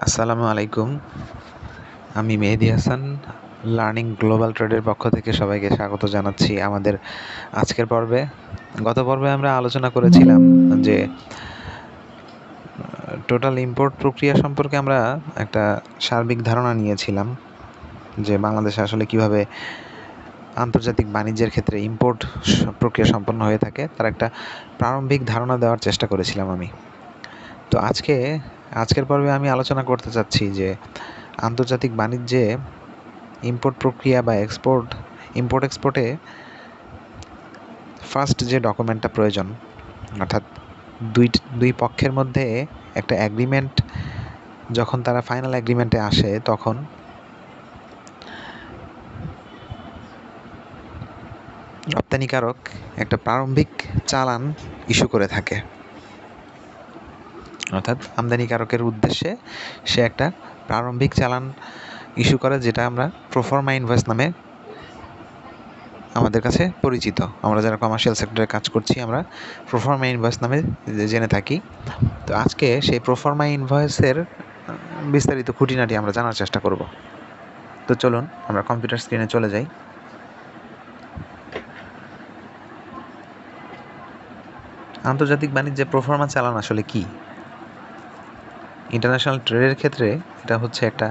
আসসালামু আলাইকুম। আমি মেহেদী হাসান, লার্নিং গ্লোবাল ট্রেডের পক্ষ থেকে সবাইকে স্বাগত জানাচ্ছি আমাদের আজকের পর্বে। গত পর্বে আমরা আলোচনা করেছিলাম যে টোটাল ইম্পোর্ট প্রক্রিয়া সম্পর্কে আমরা একটা সার্বিক ধারণা নিয়েছিলাম যে বাংলাদেশে আসলে কিভাবে আন্তর্জাতিক বাণিজ্যের ক্ষেত্রে ইম্পোর্ট প্রক্রিয়া সম্পন্ন হয়ে থাকে তার একটা প্রারম্ভিক ধারণা দেওয়ার চেষ্টা করেছিলাম আমি। তো আজকের পর্বে আমি আলোচনা করতে চাচ্ছি যে আন্তর্জাতিক বাণিজ্যে ইম্পোর্ট প্রক্রিয়া বা ইম্পোর্ট এক্সপোর্টে ফার্স্ট যে ডকুমেন্টটা প্রয়োজন, অর্থাৎ দুই পক্ষের মধ্যে একটা অ্যাগ্রিমেন্ট যখন তারা ফাইনাল অ্যাগ্রিমেন্টে আসে তখন রপ্তানিকারক একটা প্রারম্ভিক চালান ইস্যু করে থাকে, অর্থাৎ আমদানিকারকের উদ্দেশ্যে সে একটা প্রারম্ভিক চালান ইস্যু করে, যেটা আমরা প্রোফর্মা ইনভয়েস নামে আমাদের কাছে পরিচিত। আমরা যারা কমার্শিয়াল সেক্টরে কাজ করছি আমরা প্রোফর্মা ইনভয়েস নামে জেনে থাকি। তো আজকে সেই প্রোফর্মা ইনভয়েসের বিস্তারিত খুঁটিনাটি আমরা জানার চেষ্টা করব। তো চলুন আমরা কম্পিউটার স্ক্রিনে চলে যাই। আন্তর্জাতিক বাণিজ্যে প্রোফর্মা চালান আসলে কি? ইন্টারন্যাশনাল ট্রেডের ক্ষেত্রে এটা হচ্ছে একটা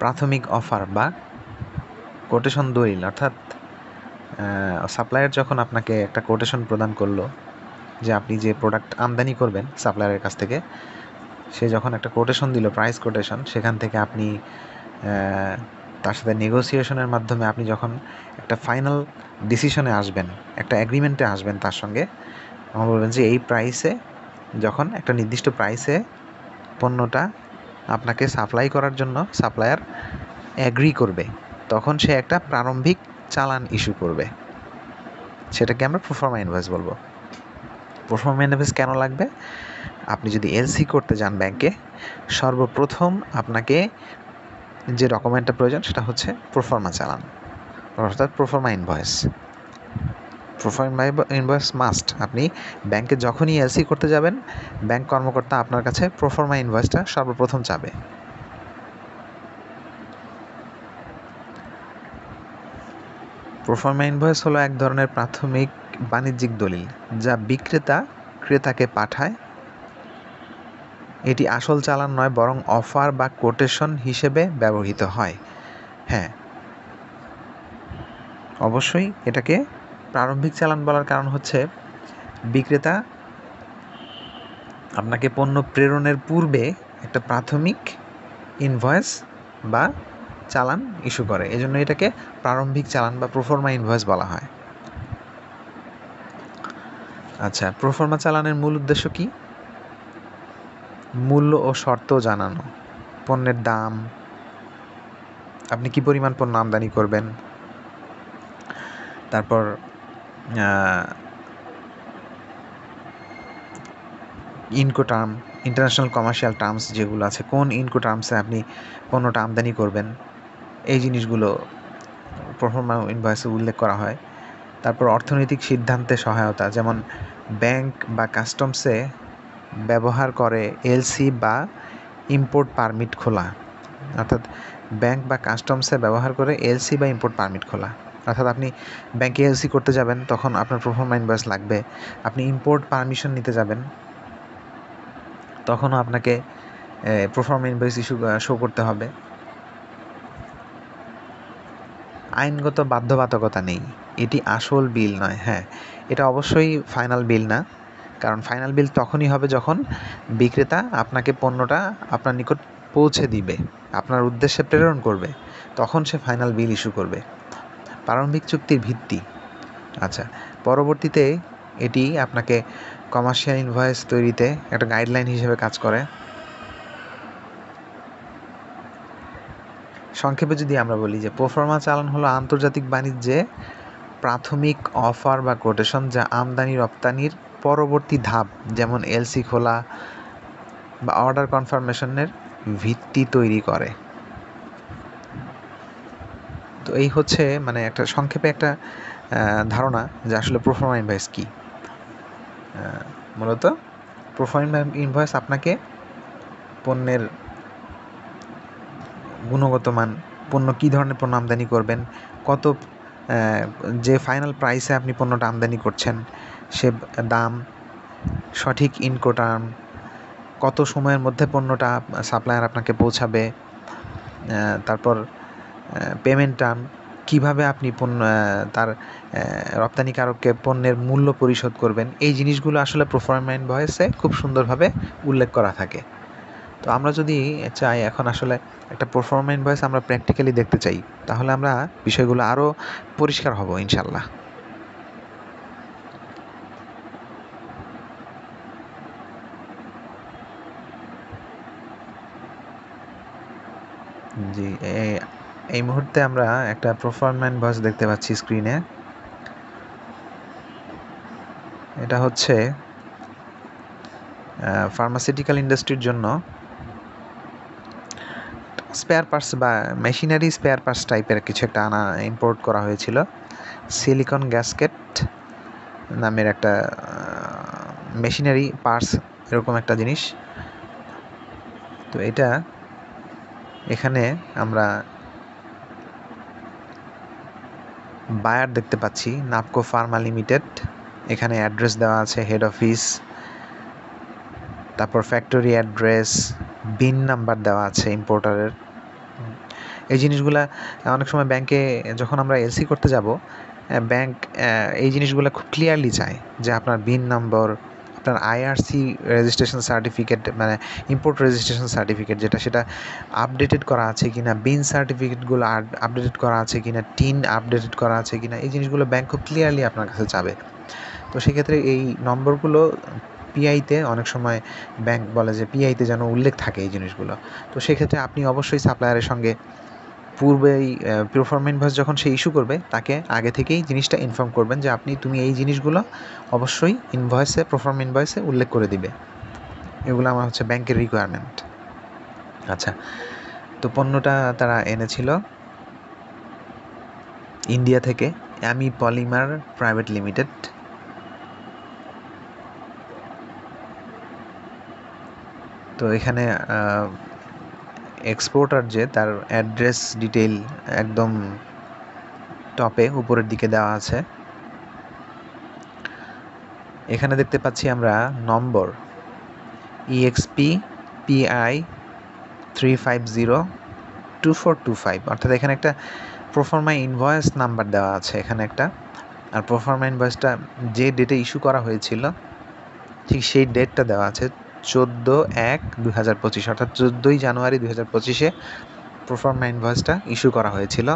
প্রাথমিক অফার বা কোটেশন দলিল, অর্থাৎ সাপ্লায়ার যখন আপনাকে একটা কোটেশন প্রদান করলো যে আপনি যে প্রোডাক্ট আমদানি করবেন সাপ্লায়ারের কাছ থেকে, সে যখন একটা কোটেশন দিল, প্রাইস কোটেশন, সেখান থেকে আপনি তার সাথে নেগোসিয়েশনের মাধ্যমে আপনি যখন একটা ফাইনাল ডিসিশনে আসবেন, একটা অ্যাগ্রিমেন্টে আসবেন তার সঙ্গে, আমরা বলবেন যে এই প্রাইসে, যখন একটা নির্দিষ্ট প্রাইসে পণ্যটা আপনাকে সাপ্লাই করার জন্য সাপ্লায়ার অ্যাগ্রি করবে, তখন সে একটা প্রারম্ভিক চালান ইস্যু করবে। সেটাকে আমরা প্রোফর্মা ইনভয়েস বলবো। প্রোফর্মা ইনভয়েস কেন লাগবে? আপনি যদি এলসি করতে যান ব্যাংকে, সর্বপ্রথম আপনাকে যে ডকুমেন্টটা প্রয়োজন সেটা হচ্ছে প্রোফর্মা চালান, অর্থাৎ proforma invoice. Proforma invoice must. আপনি ব্যাংকে যখনই এলসি করতে যাবেন, ব্যাংক কর্মকর্তা আপনার কাছে প্রোফর্মা ইনভয়েসটা সর্বপ্রথম চাবে। প্রোফর্মা ইনভয়েস হলো এক ধরনের প্রাথমিক বাণিজ্যিক দলিল যা বিক্রেতা ক্রেতাকে পাঠায়। এটি আসল চালান নয়, বরং অফার বা কোটেশন হিসেবে ব্যবহৃত হয়। হ্যাঁ, অবশ্যই এটাকে প্রারম্ভিক চালান বলার কারণ হচ্ছে বিক্রেতা আপনাকে পণ্য প্রেরণের পূর্বে একটা প্রাথমিক ইনভয়েস বা চালান ইস্যু করে, এজন্য এটাকে প্রারম্ভিক চালান বা প্রোফর্মা ইনভয়েস বলা হয়। আচ্ছা, প্রোফর্মা চালানের মূল উদ্দেশ্য কি? মূল্য ও শর্ত জানানো, পণ্যের দাম, আপনি কি পরিমাণ পণ্য আমদানি করবেন, তারপর ইনকোটার্ম, ইন্টারন্যাশনাল কমার্শিয়াল টার্মস যেগুলো আছে, কোন ইনকোটার্মসে আপনি পণ্যটা আমদানি করবেন, এই জিনিসগুলো প্রোফর্মা ইনভয়েসে উল্লেখ করা হয়। তারপর অর্থনৈতিক সিদ্ধান্তে সহায়তা, যেমন ব্যাংক বা কাস্টমসে ব্যবহার করে এলসি বা ইম্পোর্ট পারমিট খোলা, অর্থাৎ ব্যাংক বা কাস্টমসে ব্যবহার করে এলসি বা ইম্পোর্ট পারমিট খোলা। অর্থাৎ আপনি ব্যাংকে এলসি করতে যাবেন, তখন আপনার প্রোফর্মা ইনভয়েস লাগবে। আপনি ইম্পোর্ট পারমিশন নিতে যাবেন, তখনও আপনাকে প্রোফর্মা ইনভয়েস ইস্যু শো করতে হবে। আইনগত বাধ্যবাধকতা নেই, এটি আসল বিল নয়। হ্যাঁ, এটা অবশ্যই ফাইনাল বিল না, কারণ ফাইনাল বিল তখনই হবে যখন বিক্রেতা আপনাকে পণ্যটা আপনার নিকট পৌঁছে দিবে, আপনার উদ্দেশ্যে প্রেরণ করবে, তখন সে ফাইনাল বিল ইস্যু করবে। প্রারম্ভিক চুক্তির ভিত্তি। আচ্ছা, পরবর্তীতে এটি আপনাকে কমার্শিয়াল ইনভয়েস তৈরিতে একটা গাইডলাইন হিসেবে কাজ করে। সংক্ষেপে যদি আমরা বলি যে প্রোফর্মা চালান হলো আন্তর্জাতিক বাণিজ্যে প্রাথমিক অফার বা কোটেশন, যা আমদানি রপ্তানির পরবর্তী ধাপ, যেমন এলসি খোলা বা অর্ডার কনফার্মেশনের ভিত্তি তৈরি করে। তো এই হচ্ছে মানে একটা সংক্ষেপে একটা ধারণা যে আসলে প্রোফর্মা ইনভয়েস কী। মূলত প্রোফর্মা ইনভয়েস আপনাকে পণ্যের গুণগত মান, পণ্য কী ধরনের পণ্য আমদানি করবেন, কত যে ফাইনাল প্রাইসে আপনি পণ্যটা আমদানি করছেন সে দাম, সঠিক ইনকোটার্ম, কত সময়ের মধ্যে পণ্যটা সাপ্লায়ার আপনাকে পৌঁছাবে, তারপর পেমেন্ট টার্ম, কীভাবে আপনি পণ্য তার রপ্তানিকারককে পণ্যের মূল্য পরিশোধ করবেন, এই জিনিসগুলো আসলে প্রোফার্মা ইনভয়েসে খুব সুন্দরভাবে উল্লেখ করা থাকে। তো আমরা যদি চাই এখন আসলে একটা প্রোফার্মা ইনভয়েস আমরা প্র্যাকটিক্যালি দেখতে চাই, তাহলে আমরা বিষয়গুলো আরও পরিষ্কার হব ইনশাল্লাহ। জি, এই মুহূর্তে আমরা একটা প্রোফার্মা ইনভয়েস দেখতে পাচ্ছি স্ক্রিনে। এটা হচ্ছে ফার্মাসিউটিক্যাল ইন্ডাস্ট্রির জন্য স্পেয়ার পার্টস বা মেশিনারি স্পেয়ার পার্টস টাইপের কিছু একটা ইম্পোর্ট করা হয়েছিল। সিলিকন গ্যাসকেট নামের একটা মেশিনারি পার্টস, এরকম একটা জিনিস। তো এটা এখানে আমরা বায়ার দেখতে পাচ্ছি, নাপকো ফার্মা লিমিটেড। এখানে অ্যাড্রেস দেওয়া আছে, হেড অফিস, তারপর ফ্যাক্টরি অ্যাড্রেস, বিন নাম্বার দেওয়া আছে ইম্পোর্টারের। এই জিনিসগুলা অনেক সময় ব্যাংকে যখন আমরা এলসি করতে যাব, ব্যাংক এই জিনিসগুলো খুব ক্লিয়ারলি চায় যে আপনার বিন নম্বর, আপনার আইআরসি রেজিস্ট্রেশন সার্টিফিকেট, মানে ইম্পোর্ট রেজিস্ট্রেশন সার্টিফিকেট যেটা, সেটা আপডেটেড করা আছে কিনা, বিন সার্টিফিকেটগুলো আপডেটেড করা আছে কিনা, টিন আপডেটেড করা আছে কিনা, এই জিনিসগুলো ব্যাংক খুব ক্লিয়ারলি আপনার কাছে চাবে। তো সেক্ষেত্রে এই নম্বরগুলো পিআইতে অনেক সময় ব্যাংক বলে যে পিআইতে যেন উল্লেখ থাকে এই জিনিসগুলো। তো সেক্ষেত্রে আপনি অবশ্যই সাপ্লায়ারের সঙ্গে পূর্বেই প্রোফার্মা ইনভয়েস যখন সে ইস্যু করবে, তাকে আগে থেকেই জিনিসটা ইনফর্ম করবেন যে তুমি এই জিনিসগুলো অবশ্যই ইনভয়েসে, প্রোফার্মা ইনভয়েসে উল্লেখ করে দিবে। এগুলো আমার হচ্ছে ব্যাংকের রিকোয়ারমেন্ট। আচ্ছা, তো পণ্যটা তারা এনেছিল ইন্ডিয়া থেকে, অ্যামি পলিমার প্রাইভেট লিমিটেড। তো এখানে এক্সপোর্টার যে, তার অ্যাড্রেস ডিটেইল একদম টপে উপরের দিকে দেওয়া আছে। এখানে দেখতে পাচ্ছি আমরা নম্বর EXP PI 3502425, অর্থাৎ এখানে একটা প্রোফার্মা ইনভয়েস নাম্বার দেওয়া আছে এখানে একটা। আর প্রোফার্মা ইনভয়েসটা যে ডেটে ইস্যু করা হয়েছিল ঠিক সেই ডেটটা দেওয়া আছে 14/1/2025, অর্থাৎ 14ই জানুয়ারি 2025-এ প্রোফার্মা ইনভয়েসটা ইস্যু করা হয়েছিল।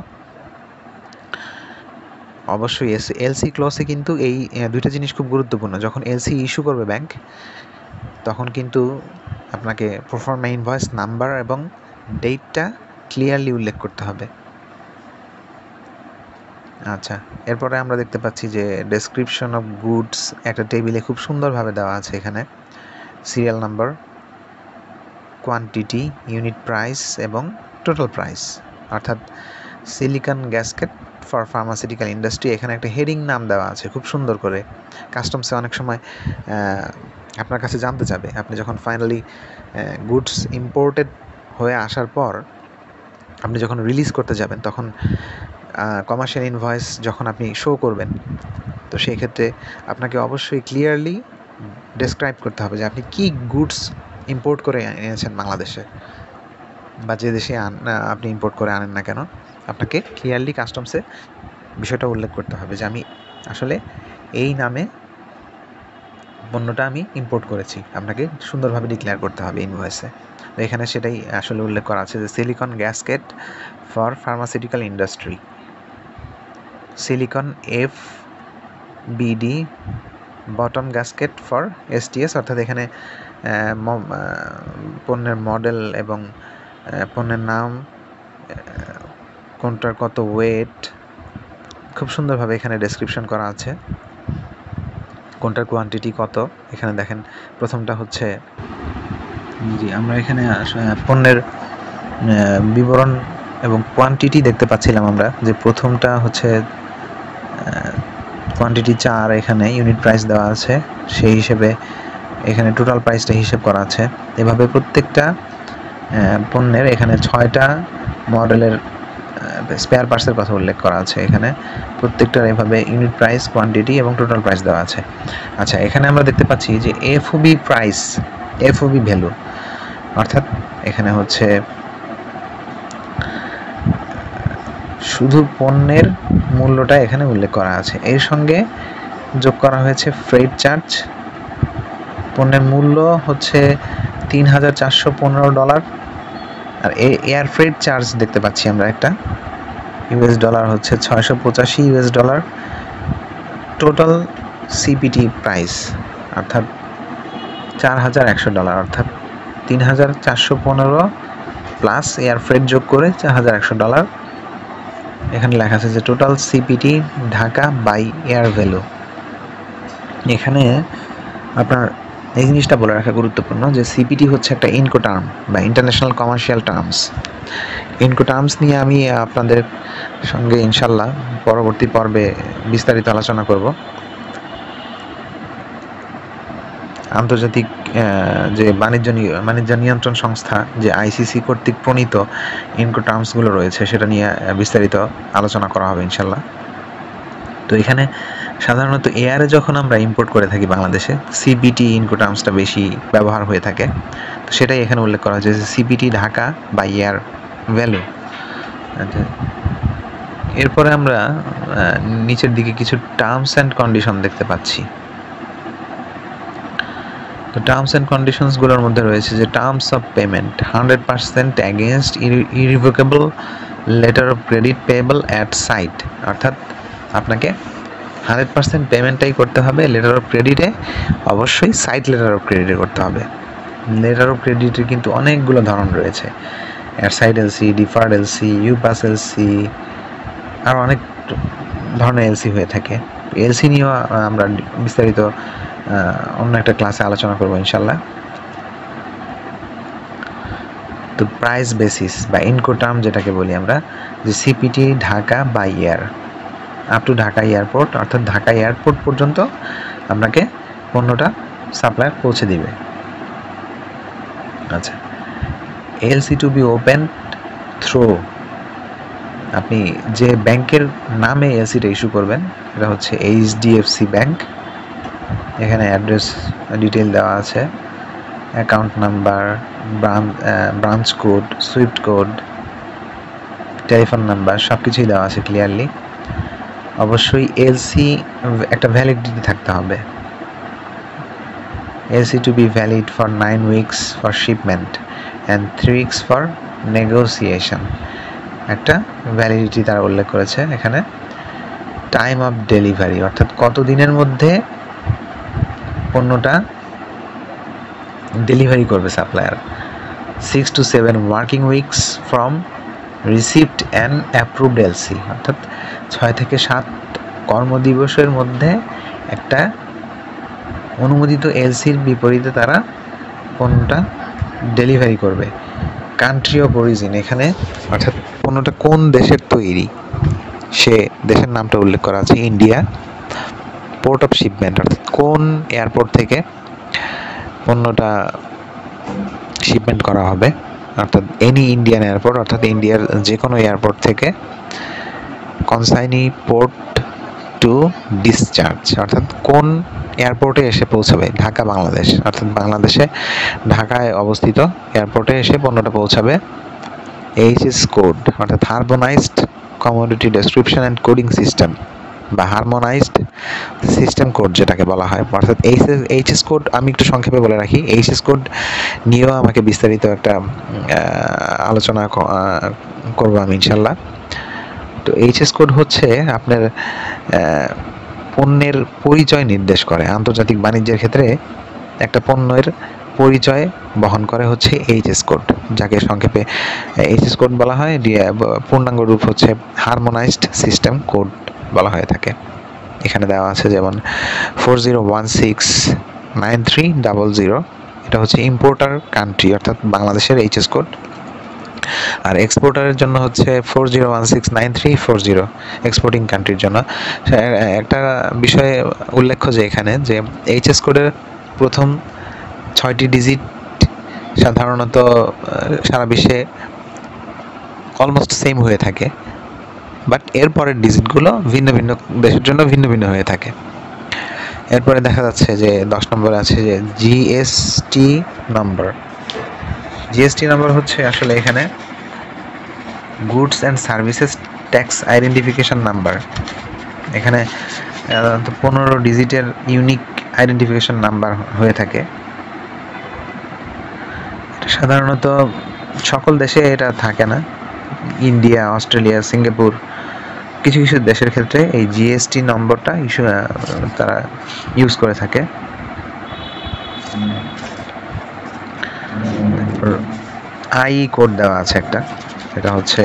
অবশ্যই এলসি ক্লসে কিন্তু এই দুইটা জিনিস খুব গুরুত্বপূর্ণ। যখন এলসি ইস্যু করবে ব্যাংক, তখন কিন্তু আপনাকে প্রোফার্মা ইনভয়েস নাম্বার এবং ডেটটা ক্লিয়ারলি উল্লেখ করতে হবে। আচ্ছা, এরপরে আমরা দেখতে পাচ্ছি যে ডেসক্রিপশন অফ গুডস একটা টেবিলে খুব সুন্দরভাবে দেওয়া আছে। এখানে serial number, quantity, unit price এবং টোটাল প্রাইস, অর্থাৎ silicone gasket for pharmaceutical industry. এখানে একটা হেডিং নাম দেওয়া আছে খুব সুন্দর করে। কাস্টমসে অনেক সময় আপনার কাছে জানতে চাবে, আপনি যখন ফাইনালি গুডস ইম্পোর্টেড হয়ে আসার পর আপনি যখন রিলিজ করতে যাবেন, তখন কমার্শিয়াল ইনভয়েস যখন আপনি শো করবেন, তো সেই ক্ষেত্রে আপনাকে অবশ্যই ক্লিয়ারলি ডেসক্রাইব করতে হবে যে আপনি কী গুডস ইম্পোর্ট করে এনেছেন বাংলাদেশে, বা যে দেশে আপনি ইম্পোর্ট করে আনেন না কেন, আপনাকে ক্লিয়ারলি কাস্টমসে বিষয়টা উল্লেখ করতে হবে যে আমি আসলে এই নামে পণ্যটা আমি ইম্পোর্ট করেছি। আপনাকে সুন্দরভাবে ডিক্লেয়ার করতে হবে ইনভয়েসে। তো এখানে সেটাই আসলে উল্লেখ করা আছে যে silicone gasket for pharmaceutical industry, silicone FBD bottom gasket for STS, অর্থাৎ এখানে পণ্যের মডেল এবং পণ্যের নাম, কোনটার কত ওয়েট, খুব সুন্দরভাবে এখানে ডেসক্রিপশন করা আছে। কোনটার কোয়ান্টিটি কত, এখানে দেখেন প্রথমটা হচ্ছে, জি আমরা এখানে পণ্যের বিবরণ এবং কোয়ান্টিটি দেখতে পাচ্ছিলাম আমরা, যে প্রথমটা হচ্ছে কোয়ান্টিটি 4, এখানে ইউনিট প্রাইস দেওয়া আছে, সেই হিসেবে এখানে টোটাল প্রাইসটা হিসেব করা আছে। এভাবে প্রত্যেকটা পণ্যের এখানে 6টা মডেলের স্পেয়ার পার্টসের কথা উল্লেখ করা আছে এখানে। প্রত্যেকটার এভাবে ইউনিট প্রাইস, কোয়ান্টিটি এবং টোটাল প্রাইস দেওয়া আছে। আচ্ছা, এখানে আমরা দেখতে পাচ্ছি যে এফওবি প্রাইস, এফওবি ভ্যালু, অর্থাৎ এখানে হচ্ছে শুধু পণ্যের মূল্যটা এখানে উল্লেখ করা আছে। এর সঙ্গে যোগ করা হয়েছে ফ্রেট চার্জ। পণ্যের মূল্য হচ্ছে $3,415। আর এয়ার ফ্রেট চার্জ দেখতে পাচ্ছি আমরা একটা, ইউএস ডলার হচ্ছে $685। টোটাল সিপিটি প্রাইস অর্থাৎ $4,100, অর্থাৎ $3,415 প্লাস এয়ার ফ্রেট যোগ করে $4,100। এখানে লেখা আছে যে total CPT Dhaka by air value. এখানে আপনার এই জিনিসটা বলে রাখা গুরুত্বপূর্ণ যে সিপিটি হচ্ছে একটা ইনকো টার্ম বা ইন্টারন্যাশনাল কমার্শিয়াল টার্মস। ইনকো টার্মস নিয়ে আমি আপনাদের সঙ্গে ইনশাল্লাহ পরবর্তী পর্বে বিস্তারিত আলোচনা করব। আন্তর্জাতিক যে বাণিজ্য নিয়ন্ত্রণ সংস্থা, যে আইসিসি কর্তৃক প্রণীত ইনকো টার্মসগুলো রয়েছে, সেটা নিয়ে বিস্তারিত আলোচনা করা হবে ইনশাল্লাহ। তো এখানে সাধারণত এয়ারে যখন আমরা ইম্পোর্ট করে থাকি বাংলাদেশে, সিপিটি ইনকো টার্মসটা বেশি ব্যবহার হয়ে থাকে। তো সেটাই এখানে উল্লেখ করা হয়েছে যে CPT Dhaka by air value. এরপরে আমরা নিচের দিকে কিছু টার্মস অ্যান্ড কন্ডিশন দেখতে পাচ্ছি। তো টার্মস অ্যান্ড কন্ডিশনসগুলোর মধ্যে রয়েছে যে terms of payment 100% against irrevocable letter of credit payable at sight, অর্থাৎ আপনাকে 100% পেমেন্টটাই করতে হবে লেটার অফ ক্রেডিটে, অবশ্যই সাইট লেটার অফ ক্রেডিটে করতে হবে। লেটার অফ ক্রেডিটের কিন্তু অনেকগুলো ধরন রয়েছে, at sight LC, deferred LC, ইউপাস এলসি, আর অনেক ধরনের এলসি হয়ে থাকে। এলসি নিয়েও আমরা বিস্তারিত অন্য একটা ক্লাসে আলোচনা করবো ইনশাল্লাহ। তো প্রাইস বেসিস বা ইনকো টার্ম যেটাকে বলি আমরা, যে CPT Dhaka by air up to Dhaka airport, অর্থাৎ ঢাকা এয়ারপোর্ট পর্যন্ত আপনাকে পণ্যটা সাপ্লায়ার পৌঁছে দিবে। আচ্ছা, LC to be open through, আপনি যে ব্যাংকের নামে এলসিটা ইস্যু করবেন এটা হচ্ছে এইচডিএফসি ব্যাংক। এখানে অ্যাড্রেস ডিটেল দেওয়া আছে, account number, branch code, swift code, telephone number, সব কিছুই দেওয়া আছে ক্লিয়ারলি। অবশ্যই এলসি একটা ভ্যালিডিটি থাকতে হবে। LC to be valid for 9 weeks for shipment and 3 weeks for negotiation, একটা ভ্যালিডিটি তারা উল্লেখ করেছে এখানে। টাইম অফ ডেলিভারি, অর্থাৎ কত দিনের মধ্যে পণ্যটা ডেলিভারি করবে supplier. 6 to 7 working weeks from received and approved LC, অর্থাৎ 6 থেকে 7 কর্মদিবসের মধ্যে একটা অনুমোদিত এলসির বিপরীতে তারা পণ্যটা ডেলিভারি করবে। কান্ট্রি অফ অরিজিন, এখানে অর্থাৎ পণ্যটা কোন দেশের তৈরি সে দেশের নামটা উল্লেখ করা আছে, ইন্ডিয়া। পোর্ট অফ শিপমেন্ট, অর্থাৎ কোন এয়ারপোর্ট থেকে পণ্যটা শিপমেন্ট করা হবে, অর্থাৎ এনি ইন্ডিয়ান এয়ারপোর্ট, অর্থাৎ ইন্ডিয়ার যে কোনো এয়ারপোর্ট থেকে। কনসাইনি পোর্ট টু ডিসচার্জ, অর্থাৎ কোন এয়ারপোর্টে এসে পৌঁছাবে, ঢাকা বাংলাদেশ, অর্থাৎ বাংলাদেশে ঢাকায় অবস্থিত এয়ারপোর্টে এসে পণ্যটা পৌঁছাবে। এইচএস কোড, অর্থাৎ harmonised commodity description and coding system বা হারমোনাইজড সিস্টেম কোড যেটাকে বলা হয়, অর্থাৎ এইচএস কোড আমি একটু সংক্ষেপে বলে রাখি। এইচএস কোড নিয়েও আমাকে বিস্তারিত একটা আলোচনা করবো আমি ইনশাল্লাহ। তো এইচএস কোড হচ্ছে আপনার পণ্যের পরিচয় নির্দেশ করে। আন্তর্জাতিক বাণিজ্যের ক্ষেত্রে একটা পণ্যের পরিচয় বহন করে হচ্ছে এইচএস কোড, যাকে সংক্ষেপে এইচএস কোড বলা হয়। পূর্ণাঙ্গ রূপ হচ্ছে হারমোনাইজড সিস্টেম কোড বলা হয়ে থাকে। এখানে দেওয়া আছে যেমন 40169300, এটা হচ্ছে ইম্পোর্টার কান্ট্রি, অর্থাৎ বাংলাদেশের এইচএস কোড। আর এক্সপোর্টারের জন্য হচ্ছে 40169340, এক্সপোর্টিং কান্ট্রির জন্য। একটা বিষয়ে উল্লেখ্য যে এখানে যে এইচএস কোডের প্রথম 6টি ডিজিট সাধারণত সারা বিশ্বে অলমোস্ট সেম হয়ে থাকে, বাট এরপরের ডিজিটগুলো ভিন্ন ভিন্ন দেশের জন্য ভিন্ন ভিন্ন হয়ে থাকে। এরপরে দেখা যাচ্ছে যে 10 নম্বরে আছে যে জিএসটি নম্বর। জিএসটি নম্বর হচ্ছে আসলে এখানে goods and services tax identification number. এখানে 15 ডিজিটের ইউনিক আইডেন্টিফিকেশন নাম্বার হয়ে থাকে। সাধারণত সকল দেশে এটা থাকে না, ইন্ডিয়া, অস্ট্রেলিয়া, সিঙ্গাপুর, কিছু কিছু দেশের ক্ষেত্রে এই জিএসটি নম্বরটা তারা ইউজ করে থাকে। আই কোড দেওয়া আছে একটা, এটা হচ্ছে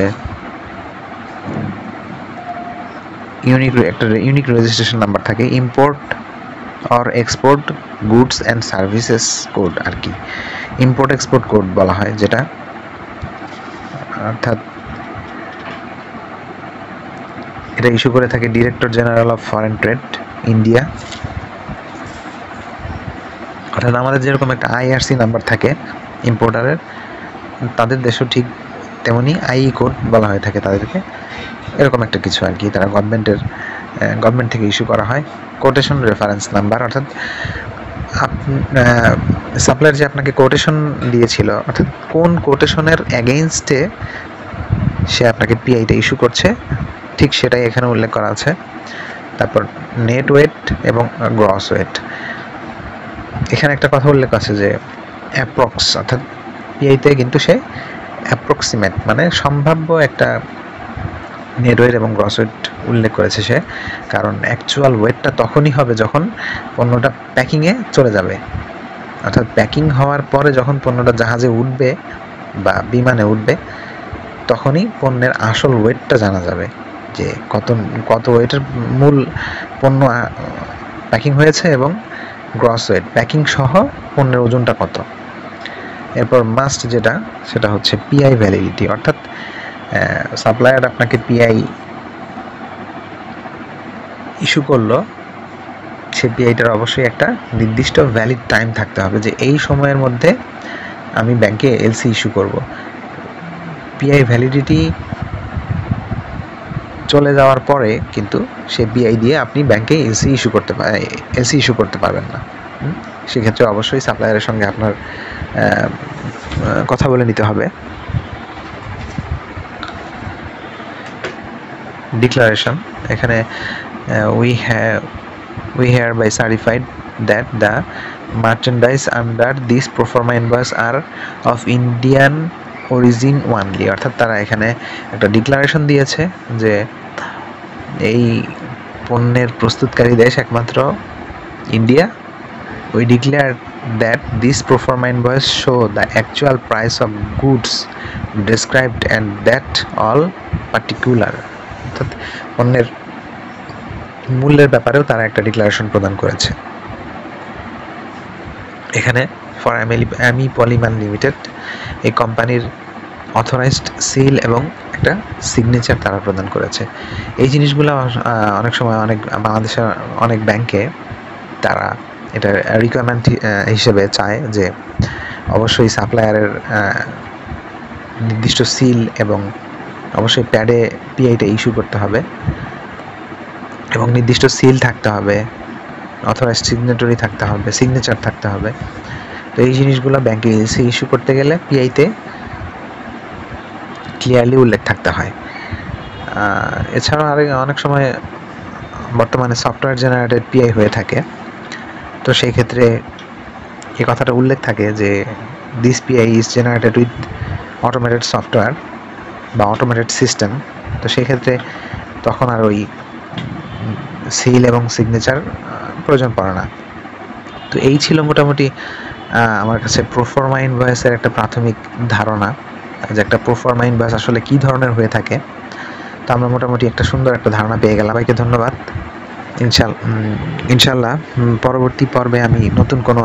ইউনিক রেজিস্ট্রেশন নাম্বার থাকে, import or export goods and services code আর কি, ইম্পোর্ট এক্সপোর্ট কোড বলা হয় যেটা, অর্থাৎ এটা ইস্যু করে থাকে director general of foreign trade India. অর্থাৎ আমাদের যেরকম একটা আইআরসি নাম্বার থাকে ইম্পোর্টারের, তাদের দেশও ঠিক তেমনি আই কোড বলা হয়ে থাকে তাদেরকে, এরকম একটা কিছু আর কি। তারা গভর্নমেন্ট থেকে ইস্যু করা হয়। কোটেশন রেফারেন্স নাম্বার, অর্থাৎ সাপ্লায়ার যে আপনাকে কোটেশন দিয়েছিল, অর্থাৎ কোন কোটেশনের এগেইনস্টে সে আপনাকে পিআইটা ইস্যু করছে, ঠিক সেটাই এখানে উল্লেখ করা আছে। তারপর নেট ওয়েট এবং গ্রস ওয়েট। এখানে একটা কথা উল্লেখ আছে যে অ্যাপ্রক্স, অর্থাৎ পিআইতে কিন্তু সে অ্যাপ্রক্সিমেট মানে সম্ভাব্য একটা নেট ওয়েট এবং গ্রস ওয়েট উল্লেখ করেছে সে, কারণ অ্যাকচুয়াল ওয়েটটা তখনই হবে যখন পণ্যটা প্যাকিংয়ে চলে যাবে, অর্থাৎ প্যাকিং হওয়ার পরে যখন পণ্যটা জাহাজে উঠবে বা বিমানে উঠবে, তখনই পণ্যের আসল ওয়েটটা জানা যাবে যে কত ওয়েটের মূল পণ্য প্যাকিং হয়েছে এবং গ্রস ওয়েট প্যাকিং সহ পণ্যের ওজনটা কত। এরপর মাস্ট যেটা, সেটা হচ্ছে পিআই ভ্যালিডিটি, অর্থাৎ সাপ্লায়ার আপনাকে পিআই ইস্যু করলো, সে পিআইটার অবশ্যই একটা নির্দিষ্ট ভ্যালিড টাইম থাকতে হবে যে এই সময়ের মধ্যে আমি ব্যাংকে এলসি ইস্যু করব। পিআই ভ্যালিডিটি চলে যাওয়ার পরে কিন্তু সে পিআই দিয়ে আপনি ব্যাংকে এলসি ইস্যু করতে পারবেন না। সেক্ষেত্রে অবশ্যই সাপ্লায়ারের সঙ্গে আপনার কথা বলে নিতে হবে। ডিক্লারেশন, এখানে we hereby certified that the merchandise under this proforma invoice are of Indian origin only, অর্থাৎ তারা এখানে একটা ডিক্লারেশন দিয়েছে যে এই পণ্যের প্রস্তুতকারী দেশ একমাত্র India. We declare that this proforma invoice show the actual price of goods described and that all particular, অর্থাৎ পণ্যের মূল্যের ব্যাপারেও তারা একটা ডিক্লারেশন প্রদান করেছে। এখানে ফর অ্যামি পলিমার লিমিটেড, এই কোম্পানির অথরাইজড সিল এবং একটা সিগনেচার তারা প্রদান করেছে। এই জিনিসগুলো অনেক সময় বাংলাদেশের অনেক ব্যাংকে তারা এটা রিকোয়ারমেন্ট হিসেবে চায় যে অবশ্যই সাপ্লায়ারের নির্দিষ্ট সিল এবং অবশ্যই প্যাডে পিআইটা ইস্যু করতে হবে এবং নির্দিষ্ট সিল থাকতে হবে, অথরাইজড সিগনেটরি থাকতে হবে, সিগনেচার থাকতে হবে। তো এই জিনিসগুলো ব্যাংকে এলসি ইস্যু করতে গেলে পিআইতে ক্লিয়ারলি উল্লেখ থাকতে হয়। এছাড়াও অনেক সময় বর্তমানে সফটওয়্যার জেনারেটেড পিআই হয়ে থাকে, তো সেই ক্ষেত্রে এই কথাটা উল্লেখ থাকে যে this PI is generated with automated software বা অটোমেটেড সিস্টেম। তো সেই ক্ষেত্রে তখন আর ওই সিল এবং সিগনেচার প্রয়োজন পড়ে না। তো এই ছিল মোটামুটি আমার কাছে প্রোফর্মা ইনভয়েসের একটা প্রাথমিক ধারণা, যে একটা প্রোফর্মা ইনভয়েস আসলে কী ধরনের হয়ে থাকে। তো আমরা মোটামুটি একটা সুন্দর একটা ধারণা পেয়ে গেলাম। সবাইকে ধন্যবাদ। ইনশাল্লাহ পরবর্তী পর্বে আমি নতুন কোনো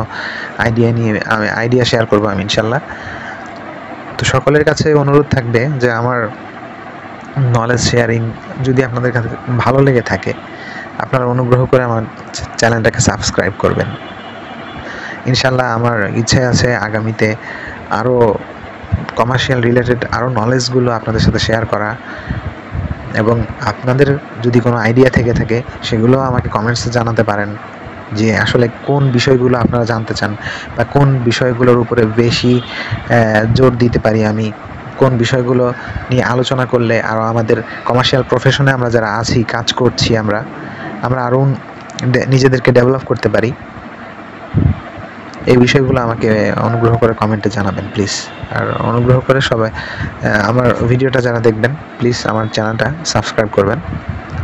আইডিয়া শেয়ার করবো আমি ইনশাল্লাহ। তো সকলের কাছে অনুরোধ থাকবে যে আমার নলেজ শেয়ারিং যদি আপনাদের কাছে ভালো লেগে থাকে, আপনারা অনুগ্রহ করে আমার চ্যানেলটাকে সাবস্ক্রাইব করবেন। ইনশাল্লাহ আমার ইচ্ছে আছে আগামীতে আরও কমার্শিয়াল রিলেটেড আরও নলেজগুলো আপনাদের সাথে শেয়ার করা, এবং আপনাদের যদি কোনো আইডিয়া থেকে থাকে সেগুলো আমাকে কমেন্টসে জানাতে পারেন যে আসলে কোন বিষয়গুলো আপনারা জানতে চান বা কোন বিষয়গুলোর উপরে বেশি জোর দিতে পারি আমি, কোন বিষয়গুলো নিয়ে আলোচনা করলে আরও আমাদের কমার্শিয়াল প্রফেশনে আমরা যারা আছি, কাজ করছি, আমরা আরও নিজেদেরকে ডেভেলপ করতে পারি। এই বিষয়গুলো আমাকে অনুগ্রহ করে কমেন্টে জানাবেন প্লিজ। আর অনুগ্রহ করে সবাই আমার ভিডিওটা যারা দেখবেন প্লিজ আমার চ্যানেলটা সাবস্ক্রাইব করবেন।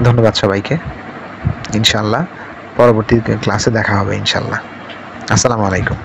ধন্যবাদ সবাইকে। ইনশাআল্লাহ পরবর্তী ক্লাসে দেখা হবে ইনশাআল্লাহ। আসসালামু আলাইকুম।